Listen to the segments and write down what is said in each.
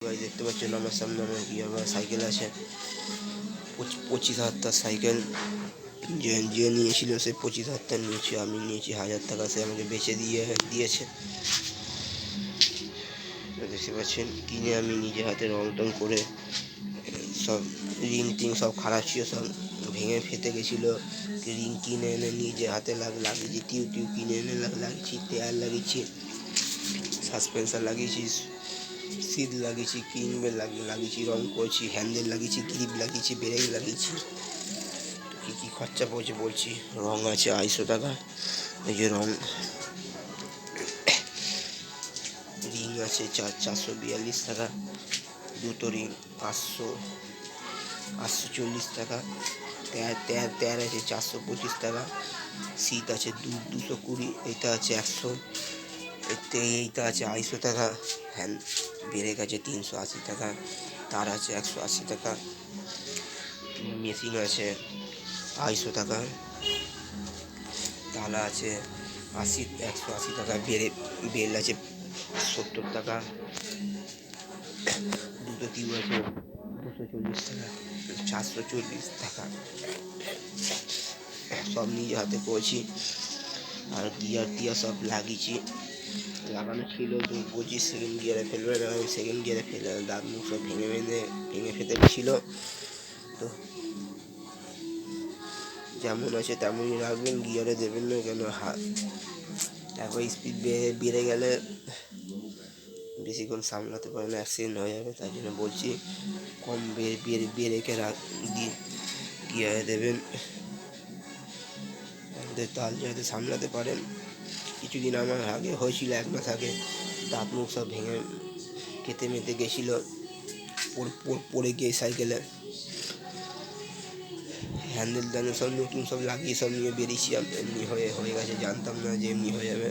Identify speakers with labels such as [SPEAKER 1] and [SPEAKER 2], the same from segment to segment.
[SPEAKER 1] ভাই দেখতে পাচ্ছেন আমার সামনে আমার গিয়ার সাইকেল আছে 25,000 সাইকেল যে নিয়েছিল সে 25,000 নিয়েছে, আমি নিয়েছি 1,000 টাকা, সে আমাকে বেচে দিয়েছে। দেখতে পাচ্ছেন কিনে আমি নিজে হাতে রং টং করে সব রিং টিং সব খারাপ ছিল, সব ভেঙে ফেটে গেছিলো। রিং কিনে এনে নিজে হাতে লাগিয়েছি, টিউ কিনে এনে লাগিয়েছি, টায়ার লাগিয়েছি, সাসপেন্সার লাগিয়েছি, সিট লাগিয়েছি, ক্লিন বেল লাগিয়েছি, রং করেছি, হ্যান্ডেল লাগিয়েছি, গ্রিপ লাগিয়েছি, ব্রেক লাগিয়েছি। কী কী খরচা পড়েছে বলছি। রং আছে 250 টাকা, এই যে রং। রিং আছে 442 টাকা, দুটো রিং 840 টাকা। টায়ার আছে 425 টাকা। সিট আছে 220, এইটা আছে 100, এইটা আছে 250 টাকা। হ্যান্ড ব্রেক আছে 380 টাকা, তার আছে 180 টাকা, মেশিন আছে 250 টাকা, তালা আছে 180 টাকা, বেল আছে 70 টাকা, দুটো টিউব আছে 240 টাকা, 440 টাকা। সব নিজে হাতে করেছি। আর গিয়ার টিয়ার সব লাগিয়েছি, লাগানো ছিল। তো বলছি সেকেন্ড গিয়ারে ফেলবে না, আমি সেকেন্ড গিয়ারে ফেলে দাঁত মুখ সব ভেঙে ফেটে গেছিলো। তো যেমন আছে তেমনই রাখবেন, গিয়ারে দেবেন না, কেন একবার স্পিড বেড়ে গেলে বেশিক্ষণ সামলাতে পারে না, অ্যাক্সিডেন্ট হয়ে যাবে। তাই জন্য বলছি কম ব্রেকে গিয়ারে দেবেন, তাহলে যাতে সামলাতে পারেন। কিছুদিন আমার আগে হয়েছিল, 1 মাস আগে, দাঁত মুখ সব ভেঙে কেটে মেতে গেছিলো পড়ে গিয়ে সাইকেলে। হ্যান্ডেল সব নতুন সব লাগিয়ে সব নিয়ে বেরিয়েছি, এমনি হয়ে গেছে, জানতাম না যে এমনি হয়ে যাবে।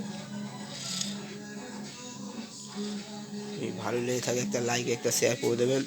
[SPEAKER 1] ভালো লেগে থাকে একটা লাইক একটা শেয়ার করে দেবেন।